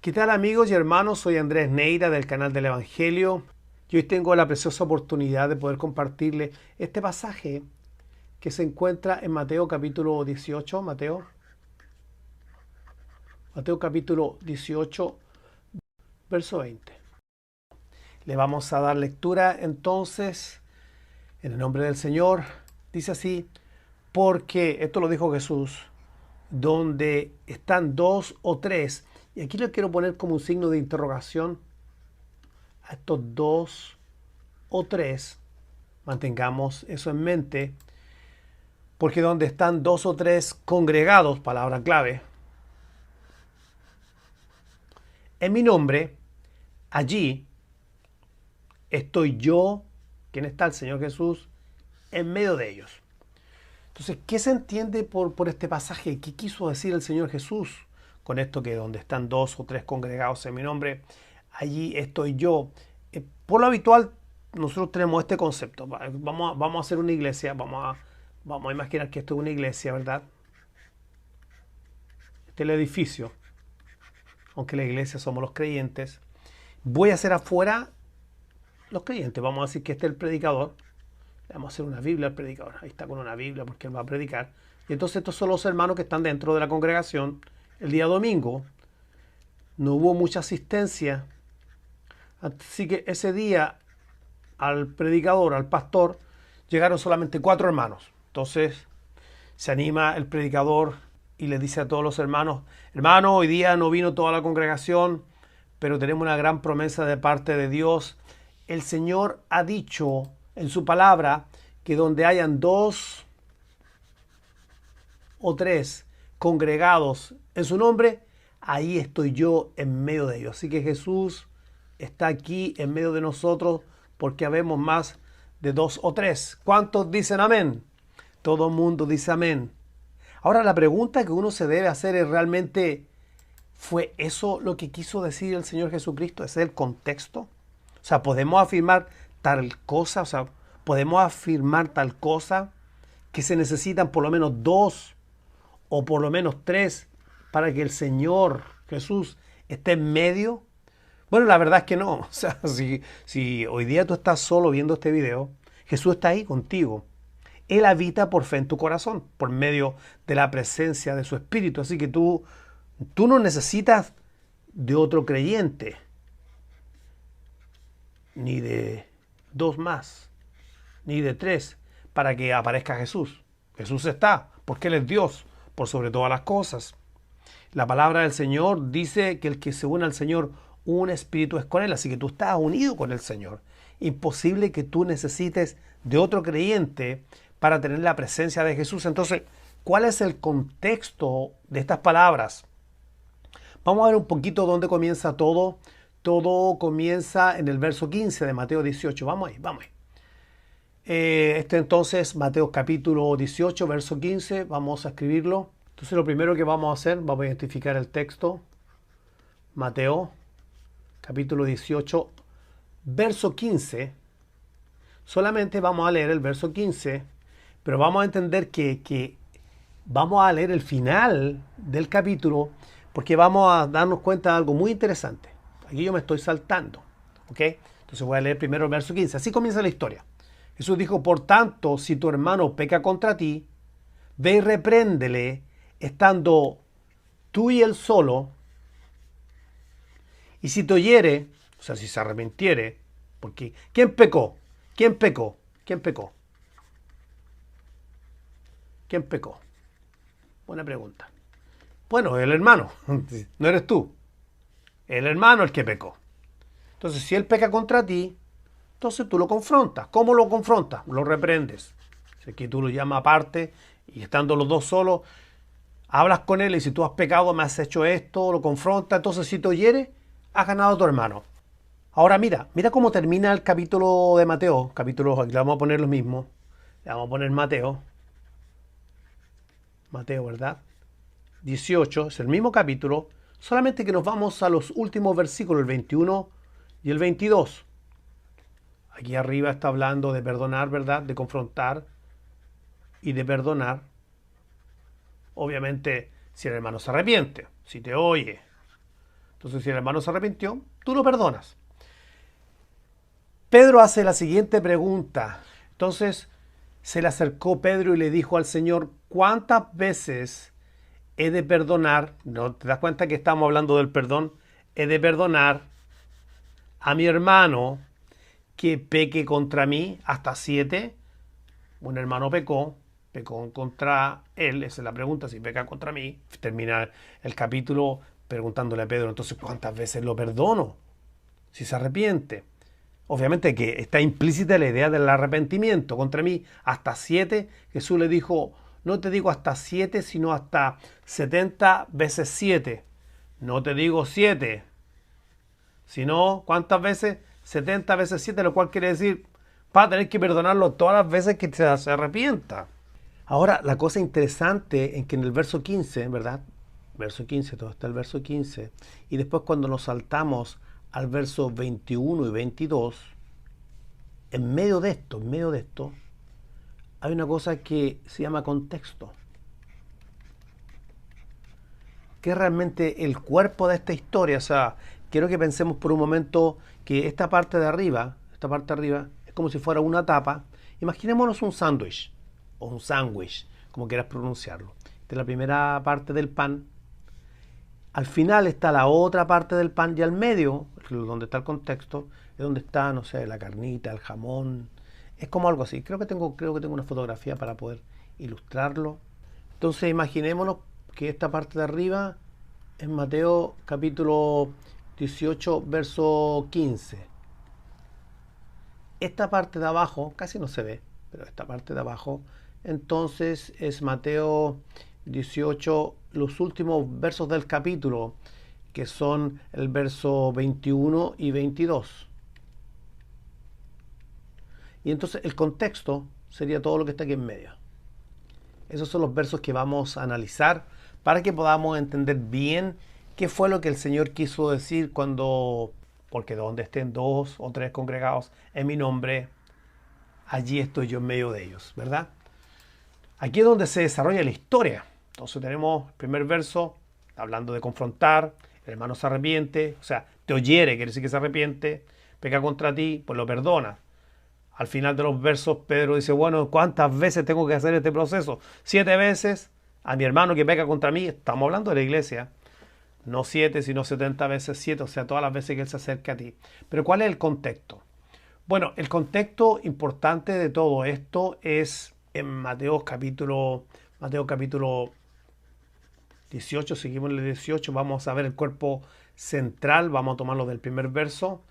¿Qué tal amigos y hermanos? Soy Andrés Neira del canal del Evangelio y hoy tengo la preciosa oportunidad de poder compartirle este pasaje que se encuentra en Mateo capítulo 18, Mateo capítulo 18, verso 20. Le vamos a dar lectura entonces en el nombre del Señor. Dice así, porque esto lo dijo Jesús, donde están dos o tres, y aquí le quiero poner como un signo de interrogación a estos dos o tres, mantengamos eso en mente, porque donde están dos o tres congregados, palabra clave, en mi nombre, allí estoy yo, ¿quién está? El Señor Jesús, en medio de ellos. Entonces, ¿qué se entiende por este pasaje? ¿Qué quiso decir el Señor Jesús con esto que donde están dos o tres congregados en mi nombre, allí estoy yo? Por lo habitual, nosotros tenemos este concepto. Vamos a hacer una iglesia, vamos a imaginar que esto es una iglesia, ¿verdad? Este es el edificio, aunque la iglesia somos los creyentes. Voy a hacer afuera los creyentes. Vamos a decir que este es el predicador. Le vamos a hacer una Biblia al predicador. Ahí está con una Biblia porque él va a predicar. Y entonces estos son los hermanos que están dentro de la congregación. El día domingo no hubo mucha asistencia. Así que ese día al predicador, al pastor, llegaron solamente 4 hermanos. Entonces se anima el predicador y le dice a todos los hermanos, hermano, hoy día no vino toda la congregación, pero tenemos una gran promesa de parte de Dios. El Señor ha dicho en su palabra que donde hayan 2 o 3 congregados en su nombre, ahí estoy yo en medio de ellos. Así que Jesús está aquí en medio de nosotros porque habemos más de 2 o 3. ¿Cuántos dicen amén? Todo el mundo dice amén. Ahora la pregunta que uno se debe hacer es realmente, ¿fue eso lo que quiso decir el Señor Jesucristo? ¿Ese es el contexto? O sea, ¿podemos afirmar tal cosa? O sea, ¿podemos afirmar tal cosa? Que se necesitan por lo menos 2 o por lo menos 3 para que el Señor Jesús esté en medio. Bueno, la verdad es que no. O sea, si hoy día tú estás solo viendo este video, Jesús está ahí contigo. Él habita por fe en tu corazón, por medio de la presencia de su Espíritu. Así que tú no necesitas de otro creyente, ni de 2 más, ni de 3, para que aparezca Jesús. Jesús está, porque Él es Dios, por sobre todas las cosas. La palabra del Señor dice que el que se une al Señor, un espíritu es con Él. Así que tú estás unido con el Señor. Imposible que tú necesites de otro creyente para tener la presencia de Jesús. Entonces, ¿cuál es el contexto de estas palabras? Vamos a ver un poquito dónde comienza todo. Todo comienza en el verso 15 de Mateo 18. Vamos ahí, vamos ahí. Entonces, Mateo capítulo 18, verso 15. Vamos a escribirlo. Entonces, lo primero que vamos a hacer, vamos a identificar el texto. Mateo capítulo 18, verso 15. Solamente vamos a leer el verso 15, pero vamos a entender que vamos a leer el final del capítulo porque vamos a darnos cuenta de algo muy interesante. Aquí yo me estoy saltando, ¿ok? Entonces voy a leer primero el verso 15. Así comienza la historia. Jesús dijo, por tanto, si tu hermano peca contra ti, ve y repréndele, estando tú y él solo, y si te oyere, o sea, si se arrepintiere, porque ¿quién pecó? ¿Quién pecó? ¿Quién pecó? ¿Quién pecó? Buena pregunta. Bueno, el hermano, no eres tú. El hermano el que pecó. Entonces, si él peca contra ti, entonces tú lo confrontas. ¿Cómo lo confrontas? Lo reprendes. Si aquí tú lo llamas aparte y estando los dos solos, hablas con él y si tú has pecado, me has hecho esto, lo confrontas. Entonces, si te oyere, has ganado a tu hermano. Ahora mira cómo termina el capítulo de Mateo. Capítulo, aquí le vamos a poner lo mismo. Le vamos a poner Mateo. Mateo, ¿verdad? 18, es el mismo capítulo, solamente que nos vamos a los últimos versículos, el 21 y el 22. Aquí arriba está hablando de perdonar, ¿verdad? De confrontar y de perdonar. Obviamente, si el hermano se arrepiente, si te oye. Entonces, si el hermano se arrepintió, tú lo perdonas. Pedro hace la siguiente pregunta. Entonces, se le acercó Pedro y le dijo al Señor, ¿cuántas veces he de perdonar? ¿No te das cuenta que estamos hablando del perdón? He de perdonar a mi hermano que peque contra mí hasta 7. Un hermano pecó contra él, esa es la pregunta, si peca contra mí. Termina el capítulo preguntándole a Pedro, entonces, ¿cuántas veces lo perdono? Si se arrepiente. Obviamente que está implícita la idea del arrepentimiento contra mí. Hasta 7, Jesús le dijo, no te digo hasta 7, sino hasta 70 veces 7. No te digo 7, sino, ¿cuántas veces? 70 veces 7, lo cual quiere decir, va a tener que perdonarlo todas las veces que se arrepienta. Ahora, la cosa interesante es que en el verso 15, ¿verdad? Verso 15, todo está el verso 15. Y después cuando nos saltamos al verso 21 y 22, en medio de esto, hay una cosa que se llama contexto, que es realmente el cuerpo de esta historia. O sea, quiero que pensemos por un momento que esta parte de arriba, es como si fuera una tapa. Imaginémonos un sándwich, o un sándwich, como quieras pronunciarlo. Esta es la primera parte del pan. Al final está la otra parte del pan y al medio, donde está el contexto, es donde está, no sé, la carnita, el jamón. Es como algo así. Creo que tengo una fotografía para poder ilustrarlo. Entonces imaginémonos que esta parte de arriba es Mateo capítulo 18, verso 15. Esta parte de abajo, casi no se ve, pero esta parte de abajo, entonces es Mateo 18, los últimos versos del capítulo, que son el verso 21 y 22. Y entonces el contexto sería todo lo que está aquí en medio. Esos son los versos que vamos a analizar para que podamos entender bien qué fue lo que el Señor quiso decir cuando, porque donde estén 2 o 3 congregados en mi nombre, allí estoy yo en medio de ellos, ¿verdad? Aquí es donde se desarrolla la historia. Entonces tenemos el primer verso, hablando de confrontar, el hermano se arrepiente, o sea, te oyere, quiere decir que se arrepiente, peca contra ti, pues lo perdona. Al final de los versos, Pedro dice, bueno, ¿cuántas veces tengo que hacer este proceso? 7 veces a mi hermano que peca contra mí. Estamos hablando de la iglesia. No 7, sino 70 veces 7, o sea, todas las veces que él se acerca a ti. Pero ¿cuál es el contexto? Bueno, el contexto importante de todo esto es en Mateo capítulo 18, seguimos en el 18, vamos a ver el cuerpo central, vamos a tomarlo del primer verso,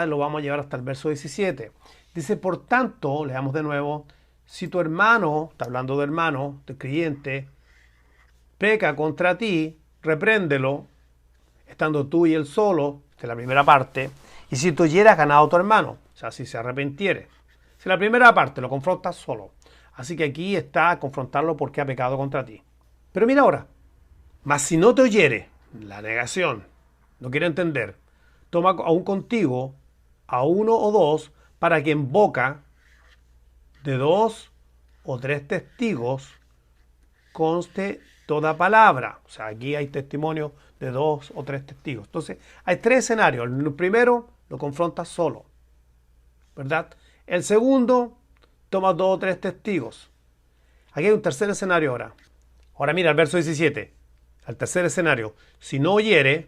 lo vamos a llevar hasta el verso 17. Dice, por tanto, leamos de nuevo, si tu hermano, está hablando de hermano, de creyente, peca contra ti, repréndelo, estando tú y él solo, de la primera parte, y si tú hieras ganado a tu hermano, o sea, si se arrepintiere. Si la primera parte lo confrontas solo. Así que aquí está confrontarlo porque ha pecado contra ti. Pero mira ahora, mas si no te oyere, la negación, no quiere entender, toma aún contigo a 1 o 2 para que en boca de 2 o 3 testigos conste toda palabra. O sea, aquí hay testimonio de 2 o 3 testigos. Entonces, hay 3 escenarios. El primero lo confrontas solo, ¿verdad? El segundo, toma 2 o 3 testigos. Aquí hay un tercer escenario ahora. Ahora mira el verso 17. Al tercer escenario. Si no oyere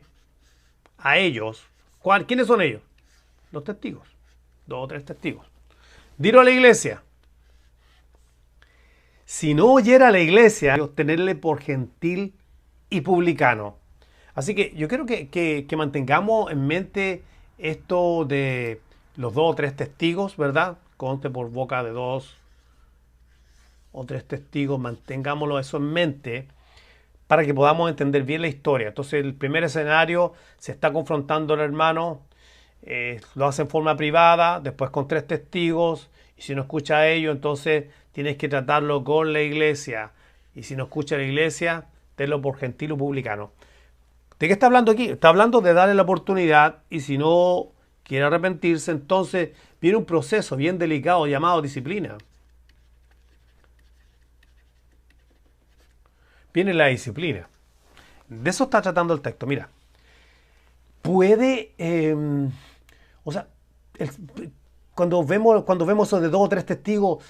a ellos, ¿quiénes son ellos? Los testigos. 2 o 3 testigos. Dilo a la iglesia. Si no oyera a la iglesia, tenerle por gentil y publicano. Así que yo quiero que mantengamos en mente esto de los 2 o 3 testigos, ¿verdad? Conste por boca de 2 o 3 testigos, mantengámoslo eso en mente para que podamos entender bien la historia. Entonces, el primer escenario, se está confrontando al hermano, lo hace en forma privada, después con 3 testigos, y si no escucha a ellos, entonces tienes que tratarlo con la iglesia. Y si no escucha a la iglesia, tenlo por gentil o publicano. ¿De qué está hablando aquí? Está hablando de darle la oportunidad, y si no quiere arrepentirse, entonces viene un proceso bien delicado llamado disciplina. Viene la disciplina. De eso está tratando el texto. Mira, puede, o sea, cuando vemos eso de 2 o 3 testigos,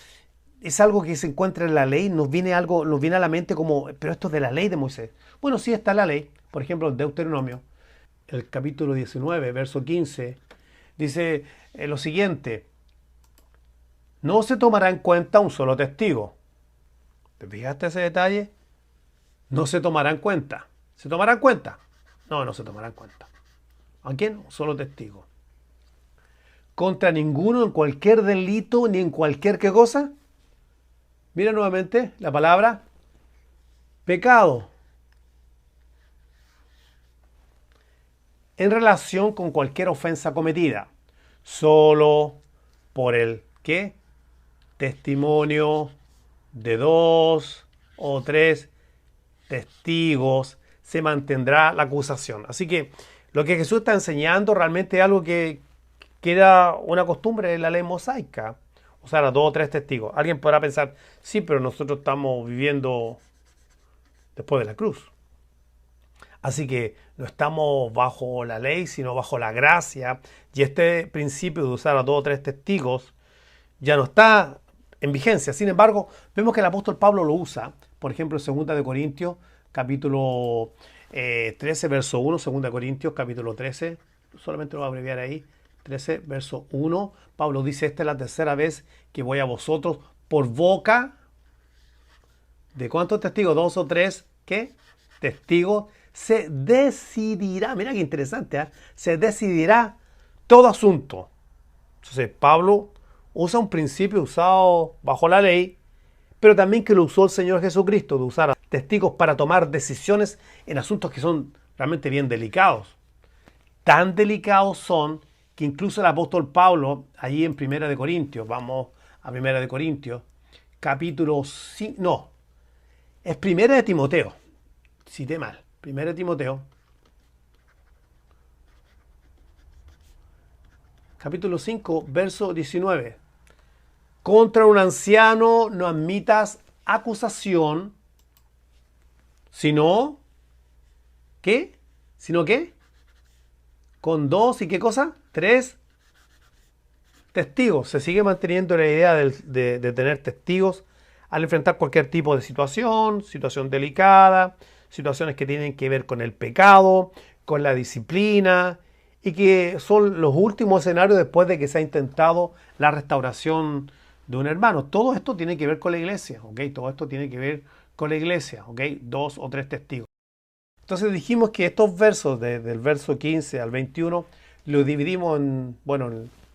es algo que se encuentra en la ley, nos viene a la mente como, pero esto es de la ley de Moisés. Bueno, sí está la ley, por ejemplo, en Deuteronomio, el capítulo 19, verso 15, dice lo siguiente: no se tomará en cuenta un solo testigo. ¿Te fijaste ese detalle? No se tomará en cuenta. ¿Se tomará en cuenta? No, no se tomará en cuenta. ¿A quién? Un solo testigo. Contra ninguno en cualquier delito ni en cualquier qué cosa. Mira nuevamente la palabra pecado. En relación con cualquier ofensa cometida. Solo por el ¿qué? Testimonio de 2 o 3 testigos se mantendrá la acusación. Así que lo que Jesús está enseñando realmente es algo que era una costumbre de la ley mosaica. Usar a 2 o 3 testigos. Alguien podrá pensar, sí, pero nosotros estamos viviendo después de la cruz. Así que no estamos bajo la ley, sino bajo la gracia. Y este principio de usar a 2 o 3 testigos ya no está en vigencia. Sin embargo, vemos que el apóstol Pablo lo usa. Por ejemplo, en 2 Corintios, capítulo 13, verso 1. 2 Corintios, capítulo 13. Solamente lo voy a abreviar ahí. 13, verso 1. Pablo dice: esta es la tercera vez que voy a vosotros por boca de ¿cuántos testigos? 2 o 3. ¿Qué? Testigos. Se decidirá. Mira qué interesante, ¿eh? Se decidirá todo asunto. Entonces, Pablo usa un principio usado bajo la ley, pero también que lo usó el Señor Jesucristo, de usar a testigos para tomar decisiones en asuntos que son realmente bien delicados. Tan delicados son que incluso el apóstol Pablo, allí en 1 Corintios, vamos a 1 Corintios, capítulo 5, no, es 1 Timoteo, cité mal, 1 Timoteo, capítulo 5, verso 19. Contra un anciano no admitas acusación, sino, ¿qué? ¿Sino qué? Con 2 y ¿qué cosa? 3 testigos. Se sigue manteniendo la idea de tener testigos al enfrentar cualquier tipo de situación delicada, situaciones que tienen que ver con el pecado, con la disciplina, y que son los últimos escenarios después de que se ha intentado la restauración de un hermano. Todo esto tiene que ver con la iglesia, ¿ok? Todo esto tiene que ver con la iglesia, ¿ok? 2 o 3 testigos. Entonces dijimos que estos versos, del verso 15 al 21, los dividimos en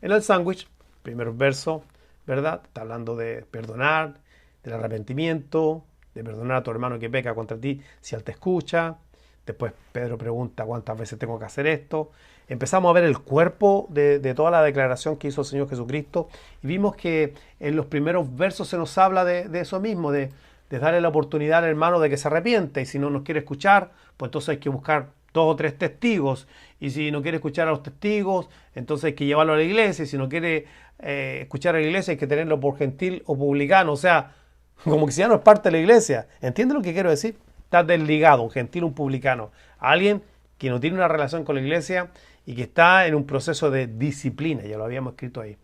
el sándwich. Primer verso, ¿verdad? Está hablando de perdonar, del arrepentimiento, de perdonar a tu hermano que peca contra ti si él te escucha. Después Pedro pregunta cuántas veces tengo que hacer esto. Empezamos a ver el cuerpo de toda la declaración que hizo el Señor Jesucristo y vimos que en los primeros versos se nos habla de eso mismo, de darle la oportunidad al hermano de que se arrepienta, y si no nos quiere escuchar, pues entonces hay que buscar 2 o 3 testigos, y si no quiere escuchar a los testigos, entonces hay que llevarlo a la iglesia, y si no quiere escuchar a la iglesia hay que tenerlo por gentil o publicano, o sea, como que si ya no es parte de la iglesia. ¿Entiendes lo que quiero decir? Está desligado, un gentil, un publicano, alguien que no tiene una relación con la iglesia y que está en un proceso de disciplina, ya lo habíamos escrito ahí.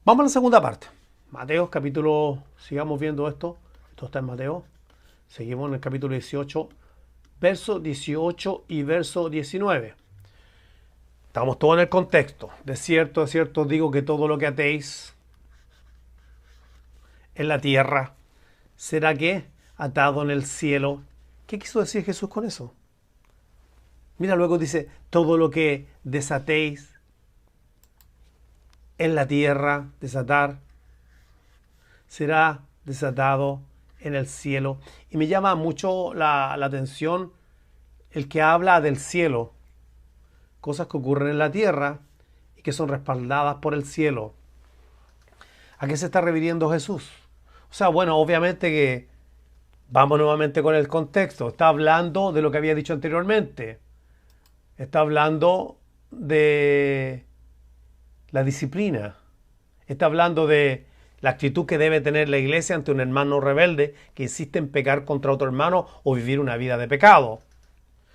Vamos a la segunda parte. Mateo capítulo, sigamos viendo esto está en Mateo, seguimos en el capítulo 18, verso 18 y verso 19. Estamos todos en el contexto. De cierto os digo que todo lo que atéis en la tierra será ¿qué? Atado en el cielo. ¿Qué quiso decir Jesús con eso? Mira, luego dice, todo lo que desatéis en la tierra, desatar, será desatado en el cielo. Y me llama mucho la atención el que habla del cielo, cosas que ocurren en la tierra y que son respaldadas por el cielo. ¿A qué se está refiriendo Jesús? O sea, bueno, obviamente que vamos nuevamente con el contexto. Está hablando de lo que había dicho anteriormente. Está hablando de la disciplina. Está hablando de la actitud que debe tener la iglesia ante un hermano rebelde que insiste en pecar contra otro hermano o vivir una vida de pecado.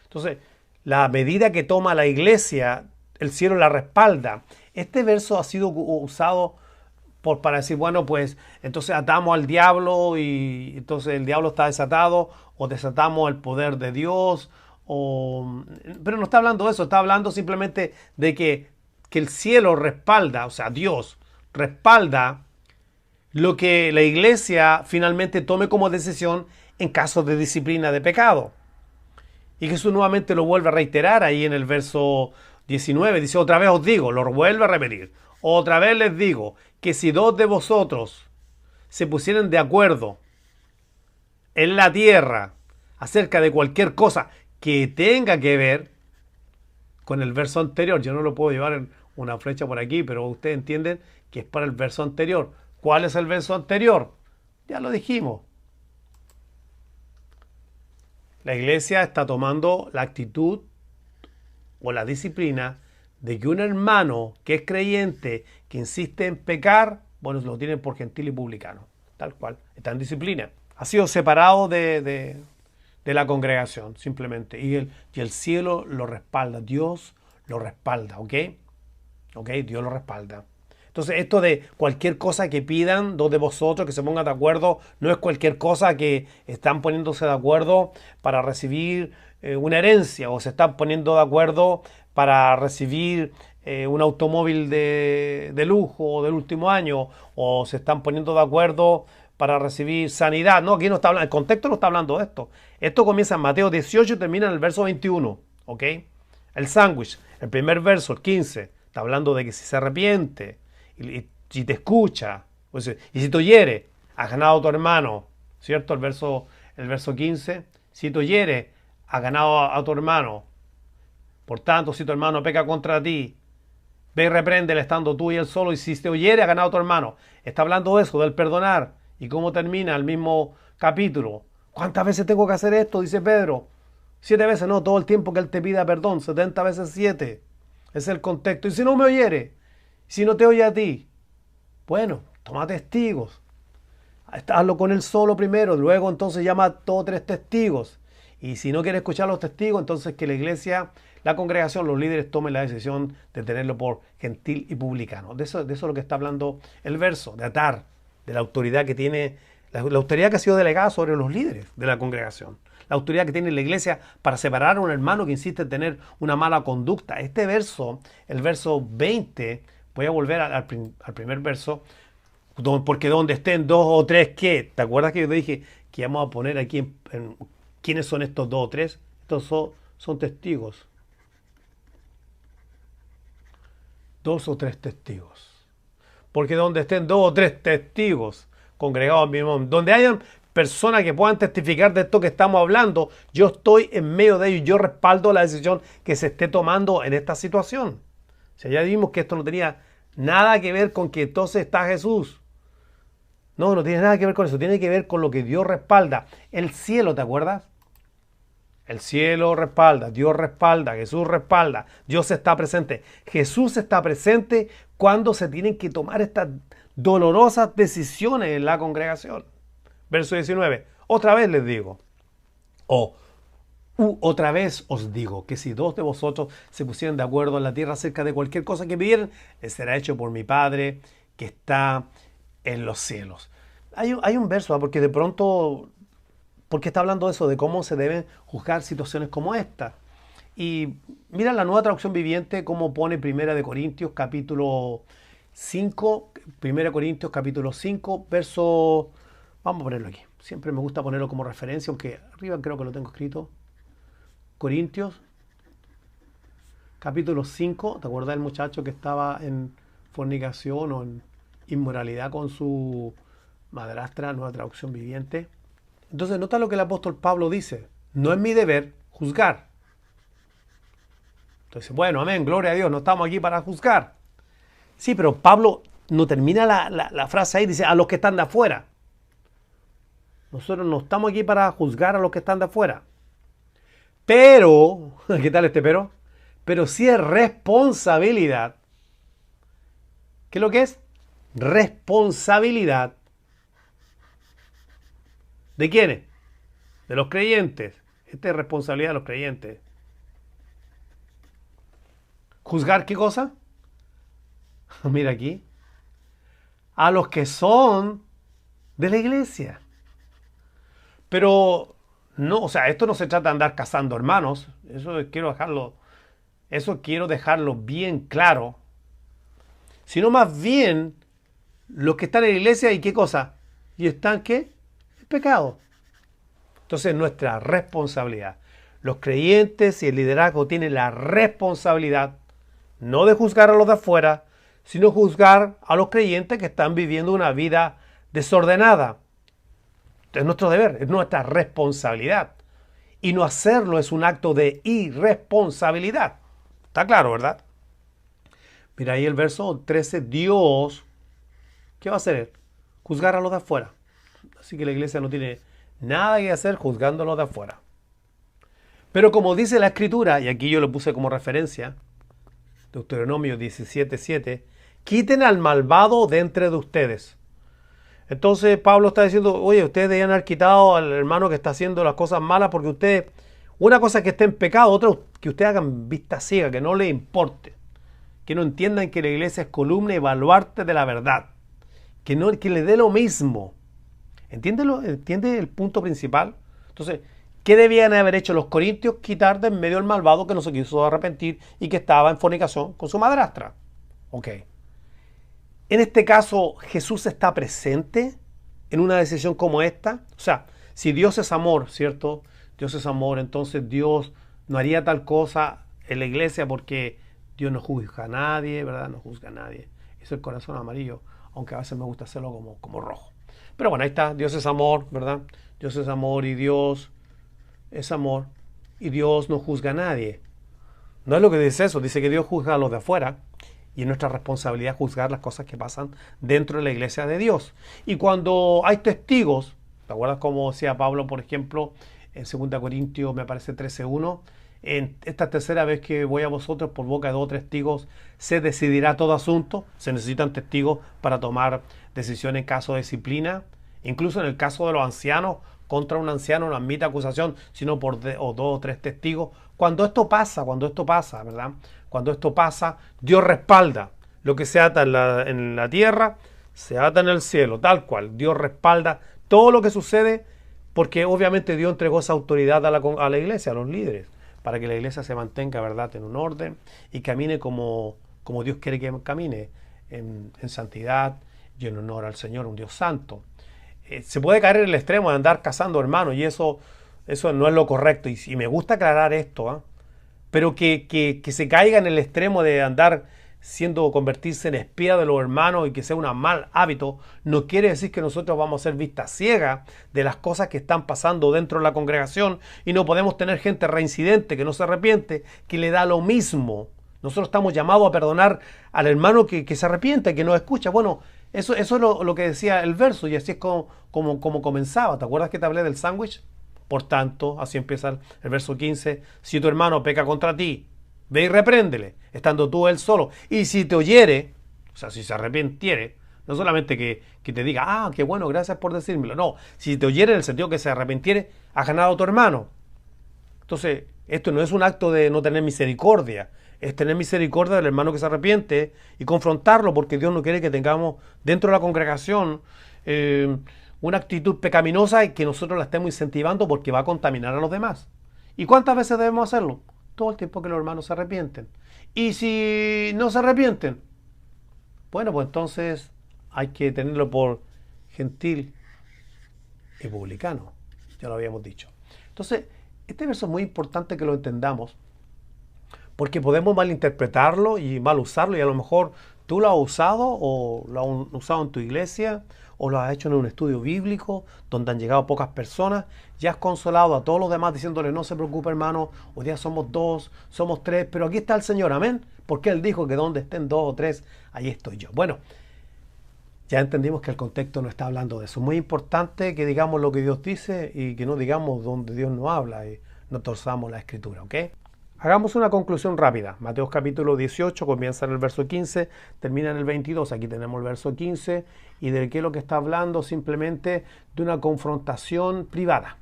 Entonces, la medida que toma la iglesia, el cielo la respalda. Este verso ha sido usado para decir, bueno, pues entonces atamos al diablo y entonces el diablo está desatado, o desatamos el poder de Dios, pero no está hablando de eso, está hablando simplemente de que el cielo respalda, o sea, Dios respalda lo que la iglesia finalmente tome como decisión en caso de disciplina de pecado. Y Jesús nuevamente lo vuelve a reiterar ahí en el verso 19. Dice, otra vez os digo, lo vuelve a repetir. Otra vez les digo que si dos de vosotros se pusieran de acuerdo en la tierra acerca de cualquier cosa que tenga que ver con el verso anterior, yo no lo puedo llevar en una flecha por aquí, pero ustedes entienden que es para el verso anterior. ¿Cuál es el verso anterior? Ya lo dijimos. La iglesia está tomando la actitud o la disciplina de que un hermano que es creyente, que insiste en pecar, bueno, lo tienen por gentil y publicano. Tal cual. Está en disciplina. Ha sido separado de la congregación, simplemente. Y el cielo lo respalda. Dios lo respalda, ¿ok? ¿Ok? Dios lo respalda. Entonces, esto de cualquier cosa que pidan, dos de vosotros que se pongan de acuerdo, no es cualquier cosa que están poniéndose de acuerdo para recibir una herencia, o se están poniendo de acuerdo para recibir un automóvil de lujo del último año, o se están poniendo de acuerdo para recibir sanidad. No, aquí no está hablando, el contexto no está hablando de esto. Esto comienza en Mateo 18 y termina en el verso 21, ¿ok? El sándwich, el primer verso, el 15, está hablando de que si se arrepiente, y si te escucha, pues, y si te oyere, has ganado a tu hermano, ¿cierto? El verso 15, si te oyere, has ganado a tu hermano. Por tanto, si tu hermano peca contra ti, ve y repréndele estando tú y él solo, y si te oyere, has ganado a tu hermano. Está hablando de eso, del perdonar. ¿Y cómo termina el mismo capítulo? ¿Cuántas veces tengo que hacer esto? Dice Pedro. 7 veces, no, todo el tiempo que él te pida perdón, 70 veces 7. Ese es el contexto. Y si no me oyere, si no te oye a ti, bueno, toma testigos. Hazlo con él solo primero, luego entonces llama a 2 o 3 testigos. Y si no quiere escuchar a los testigos, entonces que la iglesia, la congregación, los líderes tomen la decisión de tenerlo por gentil y publicano. De eso es lo que está hablando el verso, de atar, de la autoridad que tiene, la autoridad que ha sido delegada sobre los líderes de la congregación. La autoridad que tiene la iglesia para separar a un hermano que insiste en tener una mala conducta. Este verso, el verso 20, voy a volver al primer verso, porque donde estén 2 o 3, ¿qué? ¿Te acuerdas que yo te dije que vamos a poner aquí quiénes son estos 2 o 3? Estos son testigos. 2 o 3 testigos. Porque donde estén 2 o 3 testigos congregados en mi nombre, donde hayan personas que puedan testificar de esto que estamos hablando, yo estoy en medio de ellos, yo respaldo la decisión que se esté tomando en esta situación. O sea, ya vimos que esto no tenía nada que ver con que entonces está Jesús. No, no tiene nada que ver con eso, tiene que ver con lo que Dios respalda. El cielo, ¿te acuerdas? El cielo respalda, Dios respalda, Jesús respalda, Dios está presente. Jesús está presente cuando se tienen que tomar estas dolorosas decisiones en la congregación. Verso 19, otra vez les digo, otra vez os digo, que si 2 de vosotros se pusieran de acuerdo en la tierra acerca de cualquier cosa que pidieran, les será hecho por mi Padre que está en los cielos. Hay un verso, porque de pronto, porque está hablando de eso, de cómo se deben juzgar situaciones como esta. Y mira la Nueva Traducción Viviente, cómo pone 1 Corintios capítulo 5, 1 Corintios capítulo 5, verso, vamos a ponerlo aquí. Siempre me gusta ponerlo como referencia, aunque arriba creo que lo tengo escrito. Corintios capítulo 5, ¿te acuerdas del muchacho que estaba en fornicación o en inmoralidad con su madrastra? Nueva Traducción Viviente. Entonces nota lo que el apóstol Pablo dice: no es mi deber juzgar. Entonces, bueno, amén, gloria a Dios, no estamos aquí para juzgar. Sí, pero Pablo no termina la frase ahí, dice a los que están de afuera. Nosotros no estamos aquí para juzgar a los que están de afuera. Pero, ¿qué tal este pero? Pero sí es responsabilidad. ¿Qué es lo que es? Responsabilidad. ¿De quiénes? De los creyentes. Esta es responsabilidad de los creyentes. ¿Juzgar qué cosa? Mira aquí. A los que son de la iglesia. Pero no, o sea, esto no se trata de andar cazando hermanos. Eso quiero dejarlo bien claro. Sino más bien los que están en la iglesia y qué cosa. ¿Y están qué? El pecado. Entonces nuestra responsabilidad. Los creyentes y el liderazgo tienen la responsabilidad no de juzgar a los de afuera, sino juzgar a los creyentes que están viviendo una vida desordenada. Es nuestro deber, es nuestra responsabilidad. Y no hacerlo es un acto de irresponsabilidad. Está claro, ¿verdad? Mira ahí el verso 13. Dios, ¿qué va a hacer? Juzgar a los de afuera. Así que la iglesia no tiene nada que hacer juzgando a los de afuera. Pero como dice la Escritura, y aquí yo lo puse como referencia, Deuteronomio 17:7, quiten al malvado de entre de ustedes. Entonces Pablo está diciendo, oye, ustedes deben haber quitado al hermano que está haciendo las cosas malas porque ustedes, una cosa es que esté en pecado, otra que ustedes hagan vista ciega, que no les importe, que no entiendan que la iglesia es columna y baluarte de la verdad, que les dé lo mismo. ¿Entiende el punto principal? Entonces, ¿qué debían haber hecho los corintios? Quitar de en medio al malvado que no se quiso arrepentir y que estaba en fornicación con su madrastra. Ok. En este caso, Jesús está presente en una decisión como esta. O sea, si Dios es amor, ¿cierto? Dios es amor, entonces Dios no haría tal cosa en la iglesia porque Dios no juzga a nadie, ¿verdad? No juzga a nadie. Es el corazón amarillo, aunque a veces me gusta hacerlo como rojo. Pero bueno, ahí está. Dios es amor, ¿verdad? Dios es amor y Dios es amor. Y Dios no juzga a nadie. No es lo que dice eso. Dice que Dios juzga a los de afuera. Y es nuestra responsabilidad juzgar las cosas que pasan dentro de la iglesia de Dios. Y cuando hay testigos, ¿te acuerdas cómo decía Pablo, por ejemplo, en 2 Corintios, me parece 13:1? En esta tercera vez que voy a vosotros, por boca de 2 testigos, se decidirá todo asunto. Se necesitan testigos para tomar decisiones en caso de disciplina. Incluso en el caso de los ancianos, contra un anciano no admite acusación, sino por 2 o 3 testigos. Cuando esto pasa, ¿verdad? Cuando esto pasa, Dios respalda. Lo que se ata en la tierra, se ata en el cielo, tal cual. Dios respalda todo lo que sucede, porque obviamente Dios entregó esa autoridad a la iglesia, a los líderes, para que la iglesia se mantenga, ¿verdad?, en un orden y camine como Dios quiere que camine, en santidad y en honor al Señor, un Dios santo. Se puede caer en el extremo de andar cazando hermanos y eso no es lo correcto. Y me gusta aclarar esto, ¿eh? Pero que se caiga en el extremo de andar convertirse en espía de los hermanos y que sea un mal hábito, no quiere decir que nosotros vamos a ser vista ciega de las cosas que están pasando dentro de la congregación y no podemos tener gente reincidente que no se arrepiente, que le da lo mismo. Nosotros estamos llamados a perdonar al hermano que se arrepiente, que nos escucha. Bueno, eso es lo que decía el verso y así es como comenzaba. ¿Te acuerdas que te hablé del sándwich? Por tanto, así empieza el verso 15. Si tu hermano peca contra ti, ve y repréndele, estando tú él solo. Y si te oyere, o sea, si se arrepintiere, no solamente que te diga, ah, qué bueno, gracias por decírmelo. No, si te oyere en el sentido que se arrepintiere, has ganado a tu hermano. Entonces, esto no es un acto de no tener misericordia, es tener misericordia del hermano que se arrepiente y confrontarlo, porque Dios no quiere que tengamos dentro de la congregación una actitud pecaminosa y que nosotros la estemos incentivando porque va a contaminar a los demás. ¿Y cuántas veces debemos hacerlo? Todo el tiempo que los hermanos se arrepienten. Y si no se arrepienten, bueno, pues entonces hay que tenerlo por gentil y publicano. Ya lo habíamos dicho. Entonces, este verso es muy importante que lo entendamos, porque podemos malinterpretarlo y mal usarlo, y a lo mejor tú lo has usado o lo has usado en tu iglesia o lo has hecho en un estudio bíblico donde han llegado pocas personas y has consolado a todos los demás diciéndole, no se preocupe hermano, hoy día somos 2, somos 3, pero aquí está el Señor, amén, porque Él dijo que donde estén 2 o 3, ahí estoy yo. Bueno, ya entendimos que el contexto no está hablando de eso. Es muy importante que digamos lo que Dios dice y que no digamos donde Dios no habla y no torzamos la escritura, ¿ok? Hagamos una conclusión rápida. Mateo capítulo 18 comienza en el verso 15, termina en el 22. Aquí tenemos el verso 15. ¿Y de qué es lo que está hablando? Simplemente de una confrontación privada.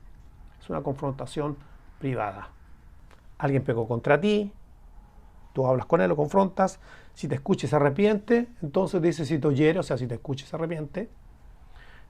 Es una confrontación privada. Alguien pecó contra ti, tú hablas con él, lo confrontas, si te escucha y se arrepiente, entonces dice si te oyere, o sea, si te escucha y se arrepiente,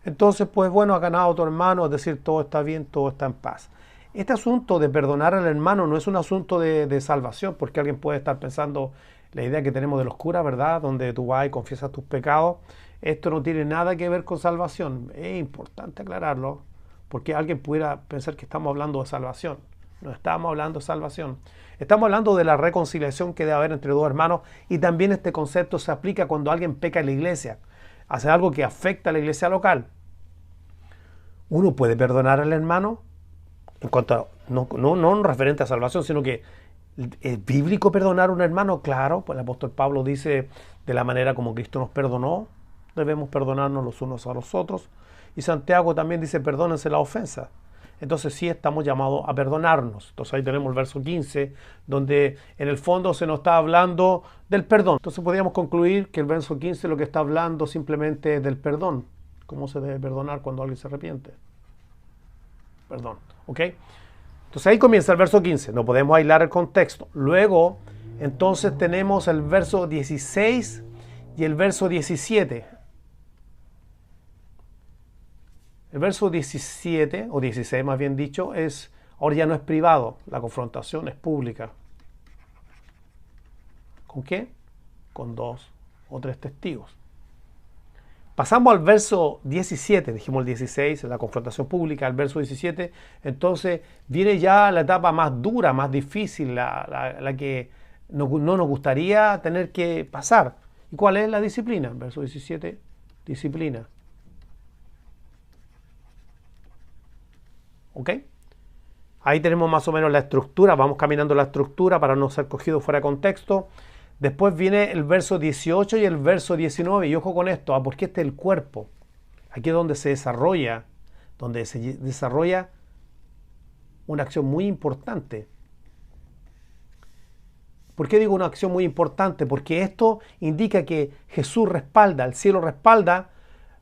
entonces pues bueno, ha ganado tu hermano, es decir, todo está bien, todo está en paz. Este asunto de perdonar al hermano no es un asunto de salvación, porque alguien puede estar pensando la idea que tenemos de los curas, ¿verdad? Donde tú vas y confiesas tus pecados. Esto no tiene nada que ver con salvación. Es importante aclararlo, porque alguien pudiera pensar que estamos hablando de salvación. No estamos hablando de salvación. Estamos hablando de la reconciliación que debe haber entre dos hermanos, y también este concepto se aplica cuando alguien peca en la iglesia, hace algo que afecta a la iglesia local. Uno puede perdonar al hermano en cuanto a, no referente a salvación, sino que es bíblico perdonar a un hermano, claro, pues el apóstol Pablo dice de la manera como Cristo nos perdonó, debemos perdonarnos los unos a los otros. Y Santiago también dice perdónense la ofensa. Entonces sí estamos llamados a perdonarnos. Entonces ahí tenemos el verso 15, donde en el fondo se nos está hablando del perdón. Entonces podríamos concluir que el verso 15 lo que está hablando simplemente es del perdón. ¿Cómo se debe perdonar cuando alguien se arrepiente? Perdón, ¿ok? Entonces ahí comienza el verso 15, no podemos aislar el contexto. Luego, entonces tenemos el verso 16 y el verso 17. El verso 17, o 16 más bien dicho, ahora ya no es privado, la confrontación es pública. ¿Con qué? Con 2 o 3 testigos. Pasamos al verso 17, dijimos el 16, la confrontación pública, al verso 17, entonces viene ya la etapa más dura, más difícil, la que no nos gustaría tener que pasar. ¿Y cuál es la disciplina? Verso 17, disciplina. ¿Ok? Ahí tenemos más o menos la estructura, vamos caminando la estructura para no ser cogidos fuera de contexto. Después viene el verso 18 y el verso 19, y ojo con esto, porque este es el cuerpo. Aquí es donde se desarrolla una acción muy importante. ¿Por qué digo una acción muy importante? Porque esto indica que Jesús respalda, el cielo respalda,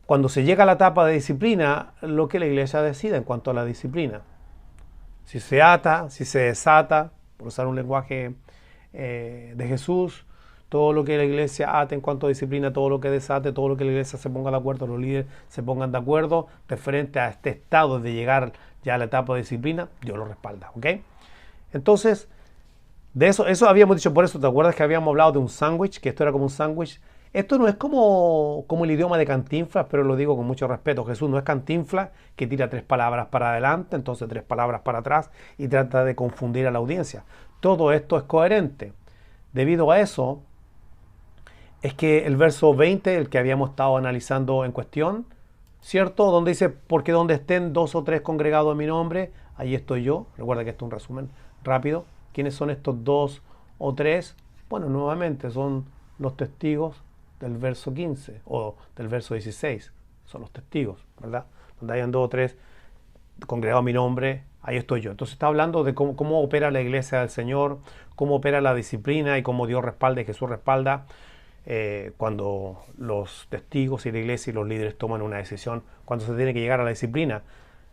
cuando se llega a la etapa de disciplina, lo que la iglesia decida en cuanto a la disciplina. Si se ata, si se desata, por usar un lenguaje de Jesús, todo lo que la iglesia ate en cuanto a disciplina, todo lo que desate, todo lo que la iglesia se ponga de acuerdo, los líderes se pongan de acuerdo referente a este estado de llegar ya a la etapa de disciplina, Dios lo respalda, ¿ok? Entonces, de eso habíamos dicho, por eso, ¿te acuerdas que habíamos hablado de un sándwich? Que esto era como un sándwich. Esto no es como el idioma de Cantinflas, pero lo digo con mucho respeto. Jesús no es Cantinflas, que tira 3 palabras para adelante, entonces 3 palabras para atrás y trata de confundir a la audiencia. Todo esto es coherente. Debido a eso, es que el verso 20, el que habíamos estado analizando en cuestión, ¿cierto? Donde dice, porque donde estén 2 o 3 congregados en mi nombre, ahí estoy yo. Recuerda que esto es un resumen rápido. ¿Quiénes son estos 2 o 3? Bueno, nuevamente son los testigos del verso 15 o del verso 16. Son los testigos, ¿verdad? Donde hayan 2 o 3 congregados en mi nombre, ahí estoy yo. Entonces está hablando de cómo opera la iglesia del Señor, cómo opera la disciplina y cómo Dios respalda y Jesús respalda cuando los testigos y la iglesia y los líderes toman una decisión, cuando se tiene que llegar a la disciplina.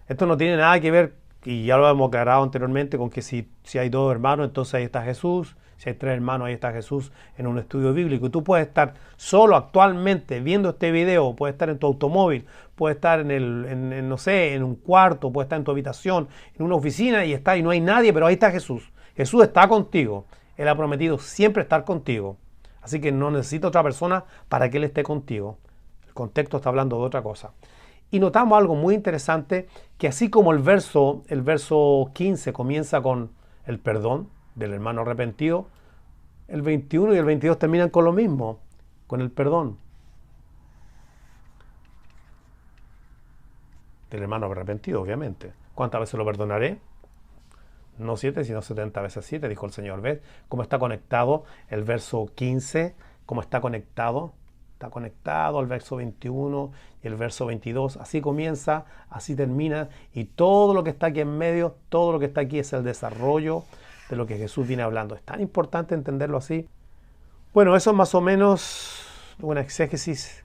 Esto no tiene nada que ver, y ya lo hemos aclarado anteriormente, con que si hay 2 hermanos, entonces ahí está Jesús. Si hay 3 hermanos, ahí está Jesús en un estudio bíblico. Y tú puedes estar solo actualmente viendo este video, puedes estar en tu automóvil, puedes estar no sé, en un cuarto, puedes estar en tu habitación, en una oficina y no hay nadie, pero ahí está Jesús. Jesús está contigo. Él ha prometido siempre estar contigo. Así que no necesita otra persona para que Él esté contigo. El contexto está hablando de otra cosa. Y notamos algo muy interesante, que así como el verso 15 comienza con el perdón del hermano arrepentido, el 21 y el 22 terminan con lo mismo, con el perdón del hermano arrepentido, obviamente. ¿Cuántas veces lo perdonaré? No 7, sino 70 veces 7, dijo el Señor. ¿Ves cómo está conectado el verso 15? ¿Cómo está conectado? Está conectado al verso 21 y el verso 22. Así comienza, así termina. Y todo lo que está aquí en medio, todo lo que está aquí es el desarrollo de lo que Jesús viene hablando. Es tan importante entenderlo así. Bueno, eso es más o menos una exégesis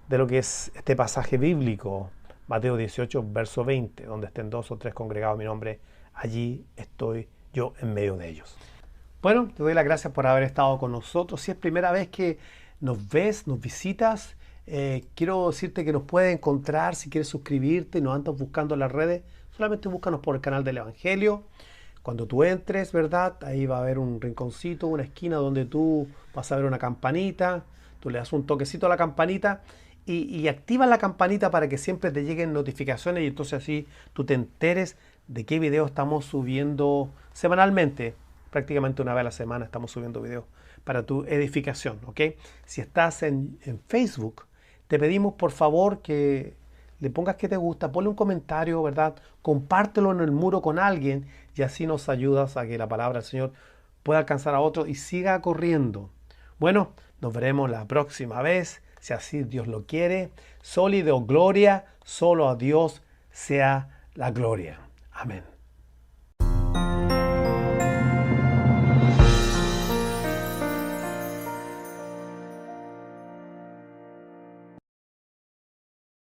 de lo que es este pasaje bíblico. Mateo 18, verso 20, donde estén 2 o 3 congregados en mi nombre, allí estoy yo en medio de ellos. Bueno, te doy las gracias por haber estado con nosotros. Si es primera vez que nos ves, nos visitas, quiero decirte que nos puedes encontrar si quieres suscribirte, no andas buscando en las redes, solamente búscanos por el canal del Evangelio. Cuando tú entres, ¿verdad? Ahí va a haber un rinconcito, una esquina donde tú vas a ver una campanita, tú le das un toquecito a la campanita y activa la campanita para que siempre te lleguen notificaciones y entonces así tú te enteres de qué video estamos subiendo semanalmente. Prácticamente una vez a la semana estamos subiendo videos para tu edificación, ¿ok? Si estás en Facebook, te pedimos por favor que le pongas que te gusta, ponle un comentario, ¿verdad? Compártelo en el muro con alguien y así nos ayudas a que la palabra del Señor pueda alcanzar a otros y siga corriendo. Bueno, nos veremos la próxima vez, si así Dios lo quiere. Sólido, gloria, solo a Dios sea la gloria. Amén.